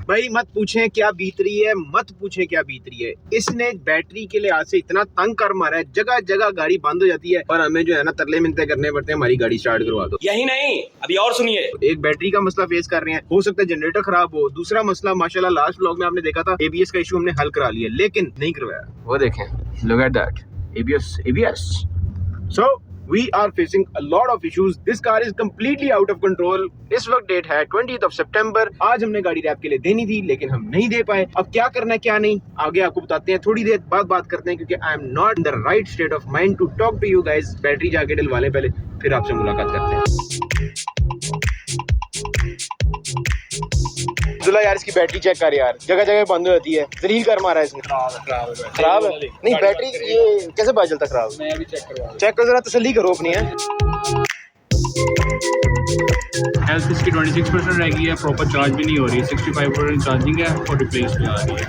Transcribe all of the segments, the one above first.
भाई मत पूछें क्या बीत रही है, मत पूछें क्या बीत रही है। इसने बैटरी के लिहाज से इतना तंग कर मारा है, जगह जगह गाड़ी बंद हो जाती है और हमें जो है ना तरले मिनते करने पड़ते हैं हमारी गाड़ी स्टार्ट करवा दो। यही नहीं, अभी और सुनिए। एक बैटरी का मसला फेस कर रहे हैं, हो सकता है जनरेटर खराब हो। दूसरा मसला माशाल्लाह लास्ट व्लॉग में आपने देखा था एबीएस का इशू हमने हल करा लिया, लेकिन नहीं करवाया। वो देखें, look at that, ABS. So we are facing a lot of issues. This car is completely out of control. इस वक्त डेट है 20th of September। आज हमने गाड़ी रैप के लिए देनी थी लेकिन हम नहीं दे पाए। अब क्या करना है क्या नहीं आगे आपको बताते हैं, थोड़ी देर बाद बात करते हैं, क्योंकि I am not in the right state of mind to talk to you guys. Battery जाके डलवा लें पहले, फिर आपसे मुलाकात करते हैं। अब्दुल्ला यार इसकी बैटरी चेक कर यार, जगह जगह बंद हो जाती है, जलील कर मारा है इसने। खराब है नहीं बैटरी, ये कैसे पता चलता खराब? मैं अभी चेक कर जरा, तसल्ली करो अपनी है। हेल्थ इसकी 26% रह गई है, प्रॉपर चार्ज भी नहीं हो रही है। 65% चार्जिंग है और रिप्लेस भी आ रही है।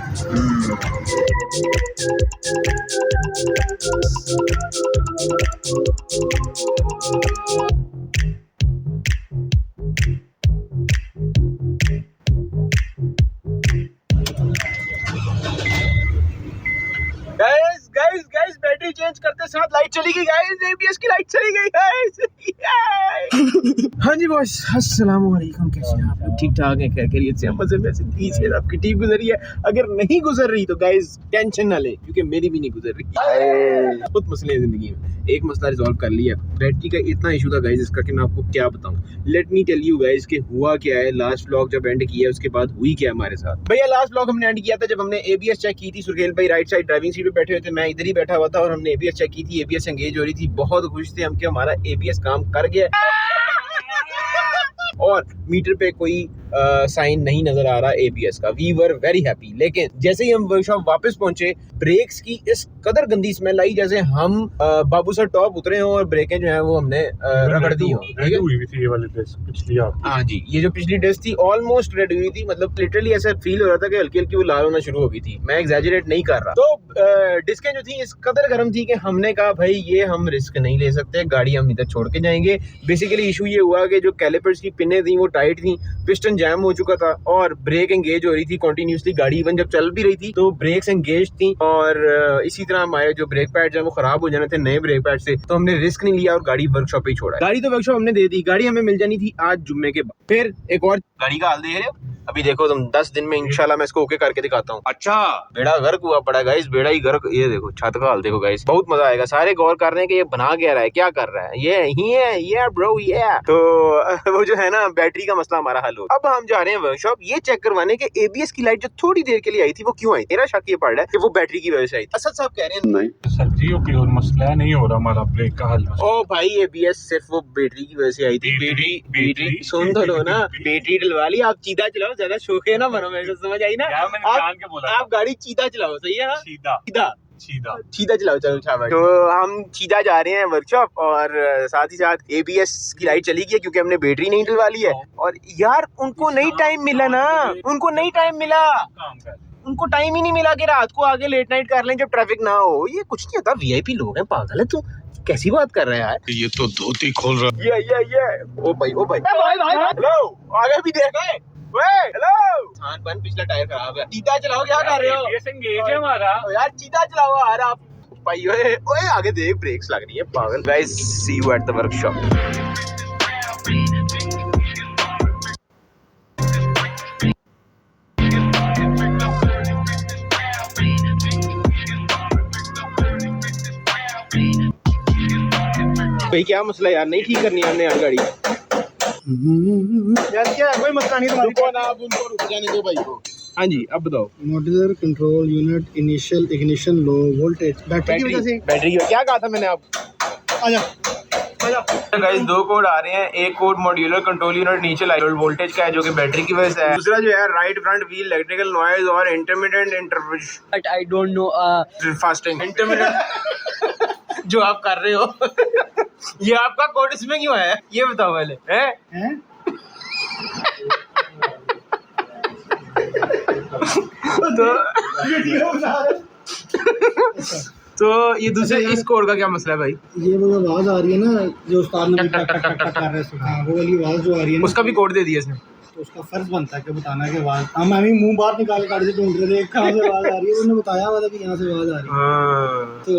गाइस बैटरी चेंज करते साथ लाइट चली गई गाइस, एबीएस की लाइट चली गई गाइस। हाँ जी बॉस, अस्सलाम वालेकुम, कैसे हैं आप लोग? ठीक ठाक हैं, खैरियत से? मजे में जिंदगी से आपकी ठीक गुजरी है? अगर नहीं गुजर रही तो गाइस टेंशन ना ले, क्योंकि मेरी भी नहीं गुजर रही। बहुत मसले हैं जिंदगी में, एक मसला रिजॉल्व कर लिया। बैटरी का इतना इशू था गाइस इसका कि मैं आपको क्या बताऊं। Let me tell you guys कि हुआ क्या है। लास्ट व्लॉग जब एंड किया उसके बाद हुई क्या हमारे साथ। भैया लास्ट व्लॉग हमने एंड किया था जब हमने एबीएस चेक की थी। सुरखेल भाई राइट साइड ड्राइविंग सीट पे बैठे हुए थे, मैं इधर ही बैठा हुआ था और हमने एबीएस चेक की थी। एबीएस एंगेज हो रही थी, बहुत खुश थे हम कि हमारा एबीएस काम कर गया और मीटर पे कोई साइन नहीं नजर आ रहा एबीएस का। We were very happy. लेकिन जैसे ही हम वर्कशॉप वापस पहुंचे, ब्रेक्स की इस कदर गंदी स्मेल आई जैसे हम बाबू सर टॉप उतरे हों और ब्रेकें जो है वो हमने रगड़ दी हो। हाँ जी, ये जो पिछली डिस्क थी ऑलमोस्ट रेड हुई थी, मतलब लिटरली ऐसा फील हो रहा था कि हल्की हल्की वो लाल होना शुरू हो गई थी। मैं एग्जैजरेट नहीं कर रहा। तो डिस्कें जो थी इस कदर गर्म थी कि हमने कहा भाई ये हम रिस्क नहीं ले सकते, गाड़ी हम इधर छोड़ के जाएंगे। बेसिकली इशू ये हुआ कि जो कैलिपर्स की पिनें थी वो टाइट थी, पिस्टन जैम हो चुका था और ब्रेक एंगेज हो रही थी कंटिन्यूसली। गाड़ी इवन जब चल भी रही थी तो ब्रेक्स एंगेज थी और इसी तरह हमारे जो ब्रेक पैड जो वो खराब हो जाने थे नए ब्रेक पैड से। तो हमने रिस्क नहीं लिया और गाड़ी वर्कशॉप पे ही छोड़ा। गाड़ी तो वर्कशॉप हमने दे दी, गाड़ी हमें मिल जानी थी आज जुम्मे के बाद। फिर एक और गाड़ी का हाल देख रहे हो, अभी देखो तुम 10 दिन में इंशाल्लाह मैं इसको ओके करके दिखाता हूँ। अच्छा बेड़ा गर्क हुआ पड़ा गाइस, बेड़ा ही गर्क। ये देखो छत का हाल देखो गाइस, बहुत मजा आएगा। सारे गौर कर रहे हैं कि ये बना क्या रहा है, क्या कर रहा है, ये ही है ये ब्रो ये। तो वो जो है ना बैटरी का मसला हमारा हल हो। अब हम जा रहे हैं वर्कशॉप ये चेक करवाने के एबीएस की लाइट जो थोड़ी देर के लिए आई थी वो क्यों आई। मेरा शक ये पड़ रहा है कि वो बैटरी की वजह से आई थी। असद साहब कह रहे हैं नहीं सर जी कोई और मसला नहीं हो रहा हमारा ब्रेक का हल। ओ भाई एबीएस सिर्फ वो बैटरी की वजह से आई थी। बैटरी सुन तो लो ना, बैटरी डलवा ली। आप सीधा चलाओ, ज्यादा शोखे ना बनो, मेरे को समझ आई ना। आप गाड़ी सीधा चलाओ, सही है ना? सीधा चलाओ। चलो शाबाश। तो हम सीधा जा रहे हैं वर्कशॉप और साथ ही साथ एबीएस की लाइट चली गई क्योंकि हमने बैटरी नहीं डलवा ली है। और यार उनको नहीं टाइम मिला ना, उनको नहीं टाइम मिला, उनको टाइम ही नहीं मिला कि रात को आगे लेट नाइट कर लें जब ट्रैफिक ना हो। ये कुछ नहीं होता, वीआईपी लोग हैं, पागल है तू, कैसी बात कर रहा है यार। ये तो धोती खोल रहा है। ये ओ भाई हेलो आगे भी देख रहे। हेलो बन पिछला टायर खराब है, सीधा चलाओ। क्या कर रहे हो? एंगेज है हमारा यार सीधा चलाओ यार आप भाई। ओए आगे देख, ब्रेक्स लग रही है पागल। Guys see you at the workshop. भाई क्या मसला यार, नहीं ठीक करनी हमने यार गाड़ी यार। क्या कोई मसला नहीं, तुम्हारी ना, आप उनको रुक जाने दो भाई को। हाँ जी अब बताओ। Modular control unit initial ignition low voltage battery की वजह से। बैटरी क्या कहा था मैंने आपको? आजा गाइस, दो कोड आ रहे हैं। एक कोड मॉड्यूलर कंट्रोल यूनिट नीचे लो वोल्टेज का है जो कि बैटरी की वजह से है। दूसरा जो है right front wheel electrical noise और intermittent I don't know fasting intermittent जो आप कर रहे हो ये आपका कोड इसमें क्यों है ये बताओ पहले हैं? तो तो ये दूसरे इस कोड का क्या मसला है भाई? ये वो आवाज आ रही है ना जो उस्ताद ने टक टक टक टक कर रहे हैं, हाँ वो वाली आवाज जो आ रही है ना, उसका भी कोड दे दिया इसने। तो उसका फर्ज बनता है कि बताना कि आवाज, हम अभी मुंह बाहर निकाल के गाड़ी से ढूंढ रहे थे कहाँ से आवाज आ रही है, उन्होंने बताया हुआ था कि यहाँ से आवाज आ रही है। हाँ तो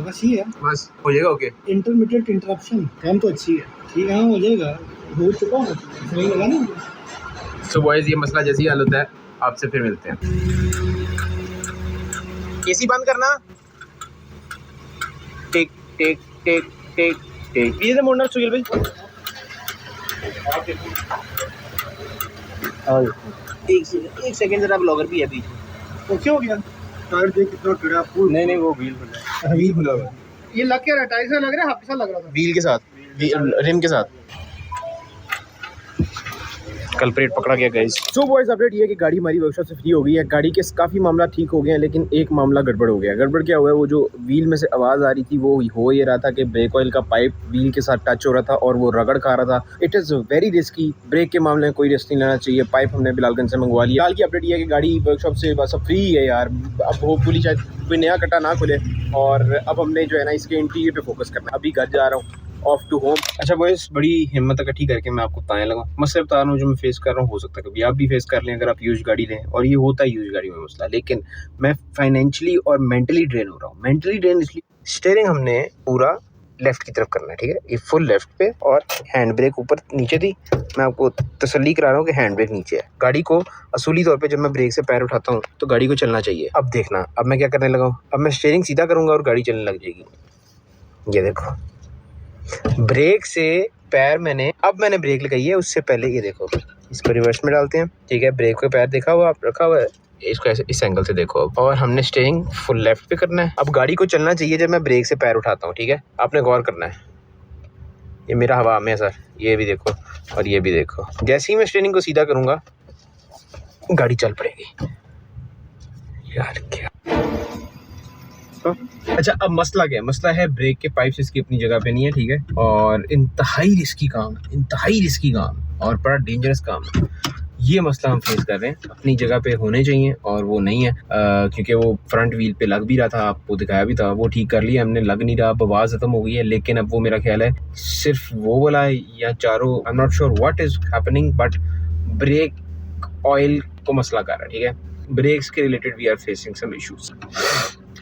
बस ये है, बस हो जाएगा। ओके इंटरमीडिएट इंटरप्शन काम तो अच्छी है, ठीक है, हाँ हो जाएगा, हो चुका है, सही लगा ना। सो बॉयज ये मसला जैसे ही हल होता है आपसे फिर मिलते हैं। एसी बंद करना। टिक टिक टिक टिक टिक। ये मोड़ना सुहेल भाई। एक सेकंड जरा ब्लॉगर भी है बीच में। ओके हो गया, टायर देख कितना टेढ़ा फूल। नहीं वो व्हील खुला है। व्हील खुला हुआ है। ये लग क्या रहा है, टायर से लग रहा है, हाथ से लग रहा था। व्हील के साथ, रिम के साथ कल्प्रेट पकड़ा गया गाइस। सो बॉयज अपडेट ये है कि गाड़ी हमारी वर्कशॉप से फ्री हो गई है। गाड़ी के काफ़ी मामला ठीक हो गए हैं, लेकिन एक मामला गड़बड़ हो गया। गड़बड़ क्या हुआ है, वो जो व्हील में से आवाज़ आ रही थी वो हो ये रहा था कि ब्रेक ऑयल का पाइप व्हील के साथ टच हो रहा था और वो रगड़ खा रहा था। It is very risky. Brake के मामले में कोई रिस्क नहीं लेना चाहिए। पाइप हमने बिलालगंज से मंगवा लिया। हाल की अपडेट ये है कि गाड़ी वर्कशॉप से बस अब फ्री है यार। अब होपफुली शायद कोई नया कट्टा ना खुले, और अब हमने जो है ना इसके इंटीरियर पे फोकस करना है। अभी घर जा रहा हूँ ऑफ टू होम। अच्छा बॉयज, बड़ी हिम्मत इकट्ठी करके मैं आपको बताने लगा। मसले बता रहा हूँ जो मैं फेस कर रहा हूँ, हो सकता है कभी आप भी फेस कर लें अगर आप यूज गाड़ी लें, और ये होता है यूज गाड़ी में मसला। लेकिन मैं फाइनेंशियली और मेंटली ड्रेन हो रहा हूँ। मेंटली ड्रेन इसलिए, स्टीयरिंग हमने पूरा लेफ्ट की तरफ करना है, ठीक है, ये फुल लेफ्ट पे, और हैंड ब्रेक ऊपर नीचे थी। मैं आपको तसल्ली करा रहा हूँ कि हैंड ब्रेक नीचे है। गाड़ी को असूली तौर पे जब मैं ब्रेक से पैर उठाता हूँ तो गाड़ी को चलना चाहिए। अब देखना, अब मैं क्या करने लगा हूँ, अब मैं स्टीयरिंग सीधा करूँगा और गाड़ी चलने लग जाएगी। ये देखो, ब्रेक से पैर मैंने ब्रेक लगाई है, उससे पहले ये देखो, इसको रिवर्स में डालते हैं, ठीक है। ब्रेक पे पैर देखा हुआ आप रखा हुआ है, इसको ऐसे इस एंगल से देखो अब, और हमने स्टीयरिंग फुल लेफ्ट पे करना है। अब गाड़ी को चलना चाहिए जब मैं ब्रेक से पैर उठाता हूँ, ठीक है। आपने गौर करना है, ये मेरा हवा में है सर, ये भी देखो और ये भी देखो। जैसे ही मैं स्टीयरिंग को सीधा करूँगा गाड़ी चल पड़ेगी। यार क्या अच्छा, अब मसला क्या है? मसला है ब्रेक के पाइप्स इसकी अपनी जगह पे नहीं है, ठीक है, और इंतहाई रिस्की काम और बड़ा डेंजरस काम है। ये मसला हम फेस कर रहे हैं। अपनी जगह पे होने चाहिए और वो नहीं है, क्योंकि वो फ्रंट व्हील पे लग भी रहा था, आपको दिखाया भी था, वो ठीक कर लिया हमने, लग नहीं रहा, अब आवाज़ खत्म हो गई है। लेकिन अब वो मेरा ख्याल है सिर्फ वो वाला है या चारों, I am not sure what is happening, but brake oil को मसला कर रहा है, ठीक है। ब्रेक्स के related we are facing some issues.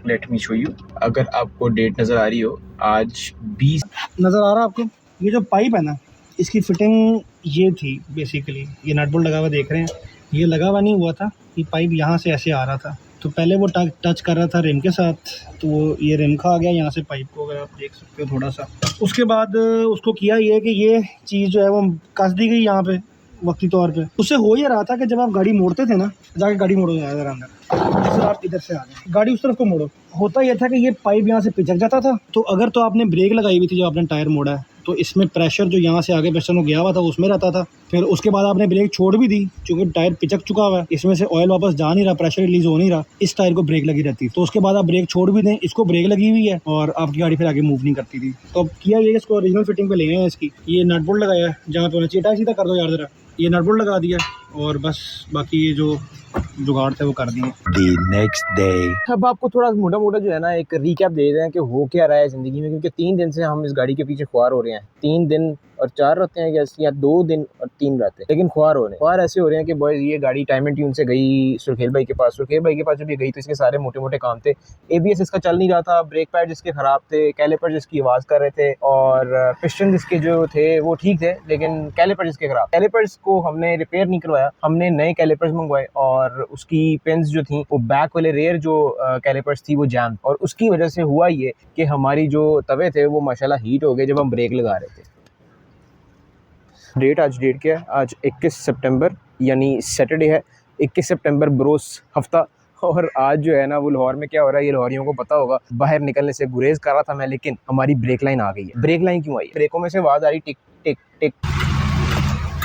Let me show you. अगर आपको डेट नज़र आ रही हो, आज 20 नज़र आ रहा है आपको, ये जो पाइप है ना, इसकी फिटिंग ये थी बेसिकली, ये नट बोल्ट लगा हुआ देख रहे हैं, ये लगा हुआ नहीं हुआ था, ये पाइप यहाँ से ऐसे आ रहा था, तो पहले वो टच कर रहा था रिम के साथ, तो वो ये रिम का आ गया यहाँ से पाइप को, अगर आप देख सकते हो थोड़ा सा। उसके बाद उसको किया ये कि ये चीज़ जो है वो कस दी गई यहाँ पे वक्ती तौर पे। उससे हो ये रहा था कि जब आप गाड़ी मोड़ते थे ना, जाके गाड़ी मोड़ो इधर अंदर, जैसे आप इधर से आ गए, गाड़ी उस तरफ को मोड़ो, होता यह था कि ये पाइप यहाँ से पिचक जाता था। तो अगर तो आपने ब्रेक लगाई हुई थी जब आपने टायर मोड़ा है, तो इसमें प्रेशर जो यहाँ से आगे पिस्टन को गया हुआ था उसमें रहता था। फिर उसके बाद आपने ब्रेक छोड़ भी दी, क्योंकि टायर पिचक चुका हुआ है, इसमें से ऑयल वापस जा नहीं रहा, प्रेशर रिलीज हो नहीं रहा, इस टायर को ब्रेक लगी रहती। तो उसके बाद आप ब्रेक छोड़ भी दें, इसको ब्रेक लगी हुई है और आपकी गाड़ी फिर आगे मूव नहीं करती थी। तो अब किया ये, इसको ओरिजिनल फिटिंग पे ले गए हैं, इसकी ये नट बोल्ट लगाया है जहाँ पे होना चाहिए, टायर सीधा कर दो यार जरा, ये नट बोल्ट लगा दिया और बस बाकी ये जो जुगाड़ थे वो कर दिए। The next day। अब आपको थोड़ा मोटा जो है ना एक रिकैप दे रहे हैं कि हो क्या रहा है ज़िंदगी में, क्योंकि 3 दिन से हम इस गाड़ी के पीछे ख्वार हो रहे हैं। 3 दिन और 4 रहते हैं या 2 दिन और 3 रहते हैं, लेकिन ख्वार हो रहे हैं। ख्वार ऐसे हो रहे हैं कि बॉयज़ ये गाड़ी टाइम एंड ट्यून से गई सुरखेल भाई के पास। सुरखेल भाई के पास जब ये गई तो इसके सारे मोटे मोटे काम थे। ABS इसका चल नहीं रहा था, ब्रेक पैड जिसके ख़राब थे, कैलिपर जिसकी आवाज़ कर रहे थे, और पिस्टन जिसके जो थे वो ठीक थे, लेकिन कैलिपर जिसके ख़राब। कैलिपर्स को हमने रिपेयर नहीं करवाया, हमने नए कैलिपर्स मंगवाए, और उसकी पिन्स जो थी वो बैक वाले रेयर जो कैलिपर्स थी वो जैम, और उसकी वजह से हुआ ये कि हमारी जो तवे थे वो माशाल्लाह हीट हो गए जब हम ब्रेक लगा रहे थे। आज डेट क्या है? आज 21 सितंबर यानी सैटरडे है। 21 सितंबर बरोस हफ्ता। और आज जो है ना वो लाहौर में क्या हो रहा है ये लाहौरियों को पता होगा। बाहर निकलने से गुरेज कर रहा था मैं, लेकिन हमारी ब्रेक लाइन आ गई है। ब्रेक लाइन क्यों आई? ब्रेकों में से आवाज़ आ रही टिक टिक टिक।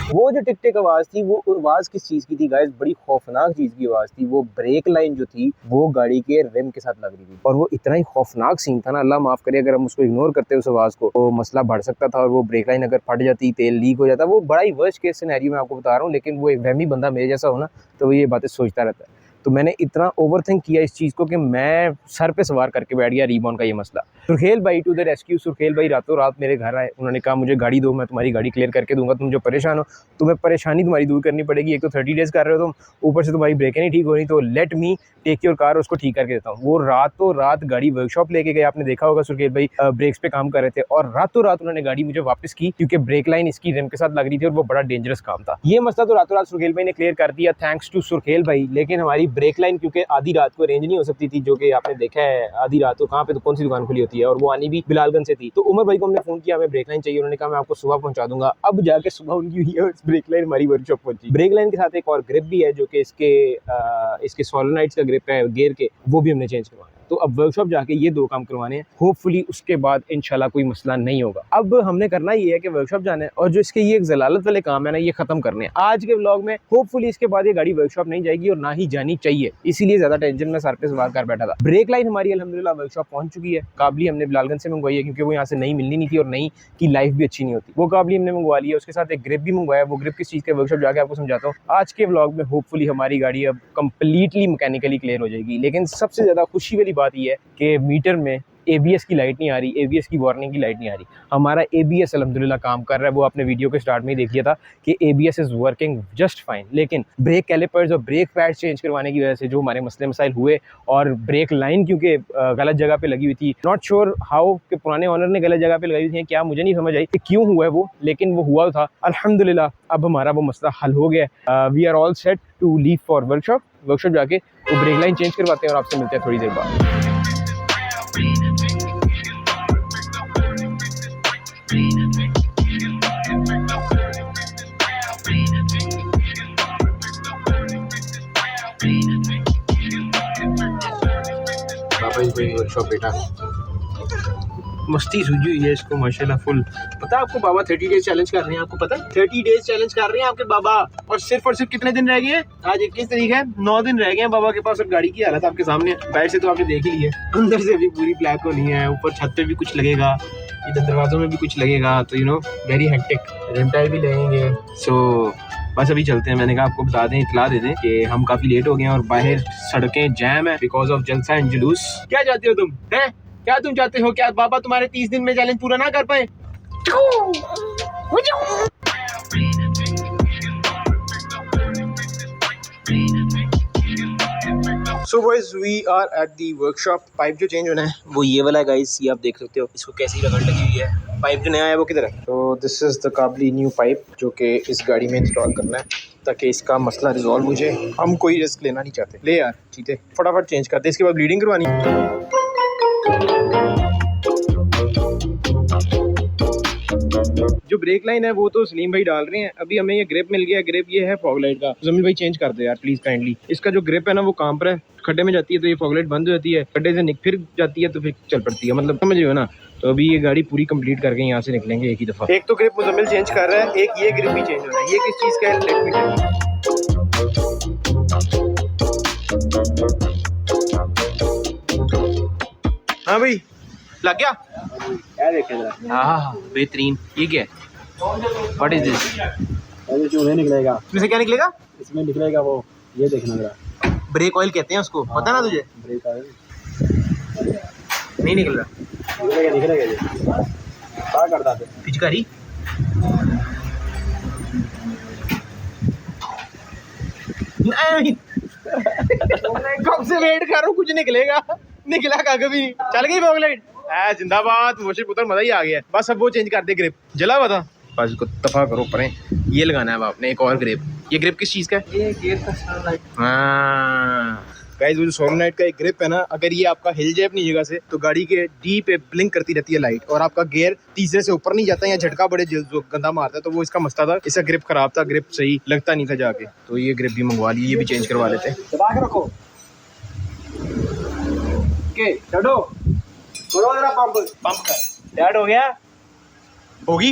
वो जो टिक टिक आवाज़ थी वो आवाज़ किस चीज़ की थी गाइस? बड़ी खौफनाक चीज़ की आवाज़ थी। वो ब्रेक लाइन जो थी वो गाड़ी के रिम के साथ लग रही थी, और वो इतना ही खौफनाक सीन था ना, अल्लाह माफ़ करे अगर हम उसको इग्नोर करते उस आवाज़ को तो मसला बढ़ सकता था, और वो ब्रेक लाइन अगर फट जाती, तेल लीक हो जाता, वो बड़ा ही वर्स्ट केस सिनेरियो मैं आपको बता रहा हूँ। लेकिन वो एक वहमी बंदा मेरे जैसा हो ना तो वो ये बातें सोचता रहता है। तो मैंने इतना ओवरथिंक किया इस चीज़ को कि मैं सर पे सवार करके बैठ गया रीबॉन का ये मसला। सुरखेल भाई टू द रेस्क्यू। सुरखेल भाई रातों रात मेरे घर आए, उन्होंने कहा मुझे गाड़ी दो, मैं तुम्हारी गाड़ी क्लियर करके दूंगा, तुम जो परेशान हो तुम्हें परेशानी तुम्हारी दूर करनी पड़ेगी। एक तो 30 डेज़ कर रहे हो तुम, ऊपर से तुम्हारी ब्रेकें नहीं ठीक हो रही, तो let me take your car, उसको ठीक करके देता हूँ। वो रातों रात गाड़ी वर्कशॉप लेके गए, आपने देखा होगा सुरखेल भाई ब्रेक्स पे काम कर रहे थे, और रातों रात उन्होंने गाड़ी मुझे वापस की क्योंकि ब्रेक लाइन इसकी रिम के साथ लग रही थी और वो बड़ा डेंजरस काम था। ये मसला तो रातों रात सुरखेल भाई ने क्लियर कर दिया, थैंक्स टू सुरखेल भाई। लेकिन हमारी ब्रेक लाइन क्योंकि आधी रात को अरेंज नहीं हो सकती थी, जो कि आपने देखा है आधी रात को कहाँ पे तो कौन सी दुकान खुली होती है, और वो आनी भी बिलालगंज से थी। तो उमर भाई को हमने फोन किया, हमें ब्रेक लाइन चाहिए, उन्होंने कहा मैं आपको सुबह पहुंचा दूंगा। अब जाके सुबह उनकी हुई है ब्रेक लाइन हमारी वर्कशॉप पहुंची। ब्रेक लाइन के साथ एक और ग्रिप भी है जो कि इसके सोलेनोइड्स का ग्रिप है गियर के, वो भी हमने चेंज करवाया। तो अब वर्कशॉप जाके ये 2 काम करवाने हैं, होपफुली उसके बाद इंशाल्लाह कोई मसला नहीं होगा। अब हमने करना ये है कि वर्कशॉप जाना है और जो इसके ये एक जलालत वाले काम है ना, ये खत्म करने हैं आज के व्लॉग में। होपफुली इसके बाद ये गाड़ी वर्कशॉप नहीं जाएगी और ना ही जानी चाहिए, इसीलिए ज्यादा टेंशन में सर पे सवार कर बैठा था। ब्रेक लाइन हमारी अल्हम्दुलिल्लाह वर्कशॉप पहुंच चुकी है। काबली हमने बिलालगंज से मंगवाई है क्योंकि वो यहाँ से नई मिलनी नहीं थी और नई की लाइफ भी अच्छी नहीं होती, वो काबली हमने मंगवा ली है। उसके साथ एक ग्रिप भी मंगवाया, वो ग्रिप किस चीज़ के वर्कशॉप जाके आपको समझाता हूँ आज के व्लॉग में। होपफुली हमारी गाड़ी अब कंप्लीटली मैकेनिकली क्लियर हो जाएगी। लेकिन सबसे ज़्यादा खुशी वाली बात यह है कि मीटर में ABS की लाइट नहीं आ रही, ABS की वार्निंग की लाइट नहीं आ रही। हमारा ABS अल्हम्दुलिल्लाह काम कर रहा है, वो आपने वीडियो के स्टार्ट में ही देख लिया था कि ABS is working just fine. लेकिन ब्रेक कैलिपर्स और ब्रेक पैड्स चेंज करवाने की वजह से जो हमारे मसले मसाइल हुए, और ब्रेक लाइन क्योंकि गलत जगह पे लगी हुई थी, नॉट श्योर हाउ के पुराने ऑनर ने गलत जगह पे लगाई हुई थी, क्या मुझे नहीं समझ आई कि क्यों हुआ है वो, लेकिन वो हुआ था। अल्हम्दुलिल्लाह अब हमारा वो मसला हल हो गया। We are all set to leave for workshop जाके वो ब्रेक लाइन चेंज करवाते हैं और आपसे मिलते हैं थोड़ी देर बाद। वर्कशॉप बेटा मस्ती सूझी हुई है इसको माशाल्लाह फुल। पता है आपको बाबा 30 डेज चैलेंज कर रहे हैं, आपको पता है 30 डेज चैलेंज कर रहे हैं आपके बाबा, और सिर्फ कितने दिन रह गए हैं? आज 21 तारीख है, 9 दिन रह गए हैं बाबा के पास। और गाड़ी की हालत आपके सामने, बाहर से तो आपने देख ही लिया, अंदर से भी पूरी ब्लैक होनी है, ऊपर छत पे भी कुछ लगेगा, इधर दरवाजों में भी कुछ लगेगा, तो you know very hectic. Rim tyre भी लगेंगे। सो बस अभी चलते हैं। मैंने कहा आपको बता दें, इतला दे दें कि हम काफी लेट हो गए हैं और बाहर सड़कें जैम है बिकॉज ऑफ जलसा एंड जुलूस। क्या चाहते हो तुम? हैं क्या तुम चाहते हो? क्या बाबा तुम्हारे 30 दिन में चैलेंज पूरा ना कर पाए? So boys we are at the workshop. Pipe जो चेंज होना है वो ये वाला है गाइस, ये आप देख सकते हो, इसको कैसी रगड़ लगी हुई है। पाइप जो नया है वो किधर है? तो दिस इज द काबली न्यू पाइप जो कि इस गाड़ी में इंस्टॉल करना है ताकि इसका मसला रिजॉल्व हो जाए। हम कोई रिस्क लेना नहीं चाहते। ले यार ठीक है, फटाफट चेंज करते, इसके बाद ब्लीडिंग करवानी। जो ब्रेक लाइन है वो तो सलीम भाई डाल रहे हैं। अभी हमें ये ग्रिप मिल गया, ग्रिप ये है फॉग लाइट का। जमील भाई चेंज कर दे यार प्लीज काइंडली। इसका जो ग्रिप है ना वो काम पर है, खड्डे में जाती है तो ये फॉग लाइट बंद हो जाती है, खड्डे से फिर जाती है तो फिर चल पड़ती है, मतलब समझ रहे हो ना। तो अभी ये गाड़ी पूरी कंप्लीट करके यहाँ से निकलेंगे एक ही दफा। एक तो ग्रिप मुजम्मिल चेंज कर रहा है, एक ये ग्रिप भी चेंज हो रहा है। ये किस चीज का है? Let me tell you. हाँ भाई लग गया? क्या देखेगा? हाँ बेहतरीन। ये क्या है? What is this? नहीं निकलेगा। इसमें से क्या निकलेगा? इसमें निकलेगा वो, ये देखना जरा, ब्रेक ऑयल कहते हैं उसको, पता ना तुझे? ब्रेक ऑयल नहीं निकल रहा। निकलेगा ये क्या करता है? पिचकारी नहीं कब से वेट कर रहा हूँ, कुछ निकलेगा, निकला कभी नहीं। चल गई फॉग लाइट है, जिंदाबाद मुझे पुत्र, मजा ही आ गया। बस अब वो चेंज कर दे ग्रिप। जला हुआ था, बस इसको दफा करो परे। ये लगाना है आपने एक और ग्रिप। ये ग्रिप किस चीज का है? ये गियर का सोलेनॉइड। हाँ गाइस, वो जो सोलेनॉइड का एक ग्रिप है ना, अगर ये आपका हिल जाए अपनी जगह से तो गाड़ी के डी पे ब्लिंक करती रहती है लाइट, और आपका गियर तीसरे से ऊपर नहीं जाता या झटका बड़े जो गंदा मारता है। तो वो इसका मसला था, इसका ग्रिप खराब था, ग्रिप सही लगता नहीं था जाके। तो ये ग्रिप भी मंगवा ली, ये भी चेंज करवा लेते हैं। दबा के रखो। ओके चलो करो जरा पंप कर। स्टार्ट हो गया? होगी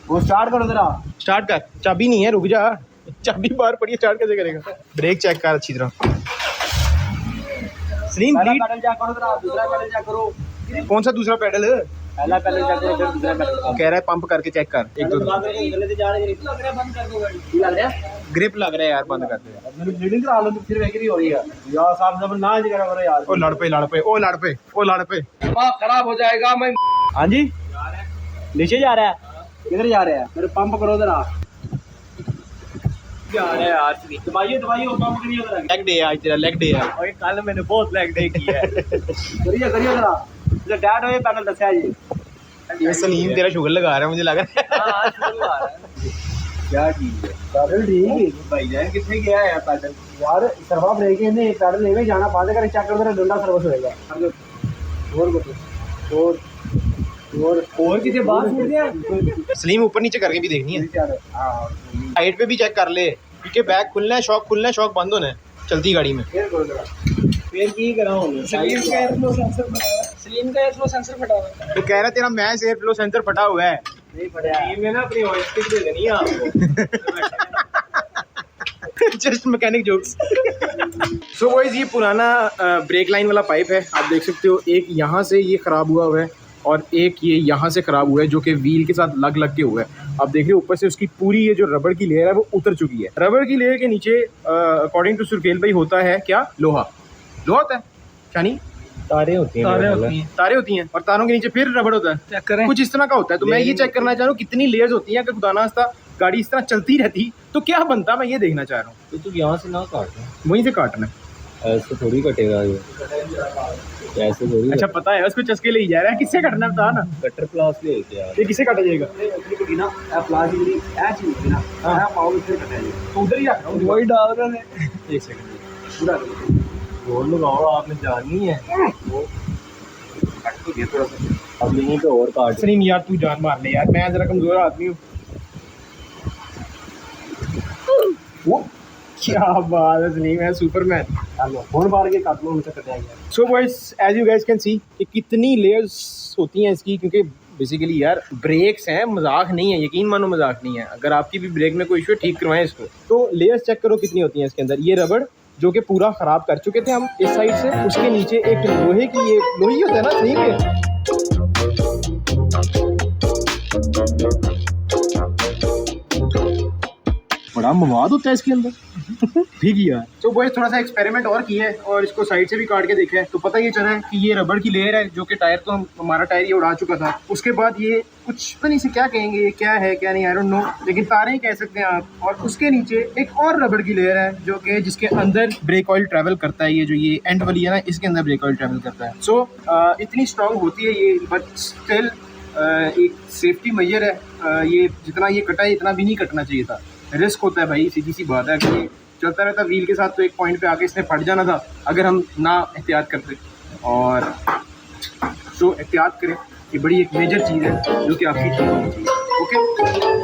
वो स्टार्ट करो जरा। स्टार्ट कर। चाबी नहीं है, रुक जा, चाबी बाहर पड़ी है, स्टार्ट कैसे करेगा? ब्रेक चेक कर अच्छी तरह। सलीम पहला पैडल चेक करो जरा, दूसरा पैडल चेक करो। कौन सा दूसरा पैडल? पहले चेक करो फिर दूसरा कह रहा है पंप करके चेक कर एक दो ग्रिप लग रहा है यार बंद कर दे रीडिंग करा लो तो फिर वैसे ही हो रही है यार साहब जब ना जी करा करो यार ओ लड़ पे खराब हो जाएगा मैं हां जी नीचे जा रहा है किधर जा रहा है मेरे पंप करो जरा जा रहा है यार दबाइए पंप करिए जरा लेग डे आज तेरा लेग डे है और कल मैंने बहुत लेग डे किया है करिए जरा जो डैड होए पहले दसया जी ये सलीम तेरा शुगर लगा रहा है मुझे लग रहा है हां शुगर लगा रहा है क्या चीज है पैदल ठीक है भाई जान कितने गया है पैदल यार सर्वा ब्रेक ने पैदल लेवे जाना बंद कर चेक कर तेरा डंडा सर्विस होएगा और किसे बात सुन दिया सलीम ऊपर नीचे करके भी देखनी है हाइट पे भी चेक कर ले क्योंकि बैक खुलना है शॉक बंद होना है चलती गाड़ी में फिर की कराऊं सलीम का एयरफ्लो सेंसर फटा हुआ है तो कह रहा तेरा मैच एयरफ्लो सेंसर फटा हुआ है नहीं फटा टीम में ना अपनी हॉस्टिक दे देनी है आपको just mechanic jokes so guys ये पुराना ब्रेक लाइन वाला पाइप है आप देख सकते हो एक यहाँ से ये खराब हुआ है और एक ये यहाँ से खराब हुआ है जो कि व्हील के साथ लग के हुआ है आप देख रहे हो ऊपर से उसकी पूरी ये जो रबड़ की लेयर है वो उतर चुकी है रबड़ की लेयर के नीचे अकॉर्डिंग टू सुरखेल भाई होता है क्या लोहा होता है यानी तारे होती हैं और तारों के नीचे फिर रबड़ होता है चेक करें कुछ इस तरह का होता है तो मैं ये चेक करना चाह रहा हूँ कितनी लेयर्स होती हैं अगर खुदा ना खास्ता गाड़ी इस तरह चलती रहती तो क्या बनता मैं ये देखना चाह रहा हूँ तो तू यहाँ से ना काटना वहीं से काटना ऐसे थोड़ी कटेगा ये ऐसे थोड़ी अच्छा पता है उसको चस्के ले जा रहा है किससे कटना बता ना कटर प्लास ले होते यार ये किससे काटा जाएगा तो उधर ही रख रहा हूँ वही डाल रहे हैं एक सेकंड पूरा जोर लगाओ आपने जाननी है वो कट तो दिया थोड़ा सा अब यहीं पे और काट सलीम यार तू जान मार ले यार मैं जरा कमजोर आदमी हूँ वो क्या बात है सलीम है सुपरमैन फोन मार के काट लो उनसे कट जाएगा so guys as you guys can see कि कितनी लेयर्स होती हैं इसकी क्योंकि बेसिकली यार ब्रेक्स हैं मजाक नहीं है यकीन मानो मजाक नहीं है अगर आपकी भी ब्रेक में कोई इशू है ठीक करवाएं इसको तो लेयर्स चेक करो कितनी होती हैं इसके अंदर ये रबड़ जो कि पूरा ख़राब कर चुके थे हम इस साइड से उसके नीचे एक लोहे की ये लोही होता है ना सही में बड़ा मवाद होता है इसके अंदर ठीक है यार तो वो थोड़ा सा एक्सपेरिमेंट और किया है और इसको साइड से भी काट के देखा है तो पता ये चला है कि ये रबड़ की लेयर है जो कि टायर तो हमारा टायर ये उड़ा चुका था उसके बाद ये कुछ पता नहीं से क्या कहेंगे ये क्या है क्या नहीं आई डोंट नो लेकिन तारे ही कह सकते हैं आप और उसके नीचे एक और रबड़ की लेयर है जो कि जिसके अंदर ब्रेक ऑयल ट्रैवल करता है ये जो ये एंड वाली है ना इसके अंदर ब्रेक ऑयल ट्रैवल करता है सो इतनी स्ट्रांग होती है ये बट स्टिल एक सेफ्टी मेजर है ये जितना ये कटा है इतना भी नहीं कटना चाहिए था रिस्क होता है भाई सीधी सी बात है कि चलता रहता व्हील के साथ तो एक पॉइंट पे आके इसने फट जाना था अगर हम ना एहतियात करते और तो एहतियात करें ये बड़ी एक मेजर चीज़ है जो कि आपकी ठीक होनी चाहिए ओके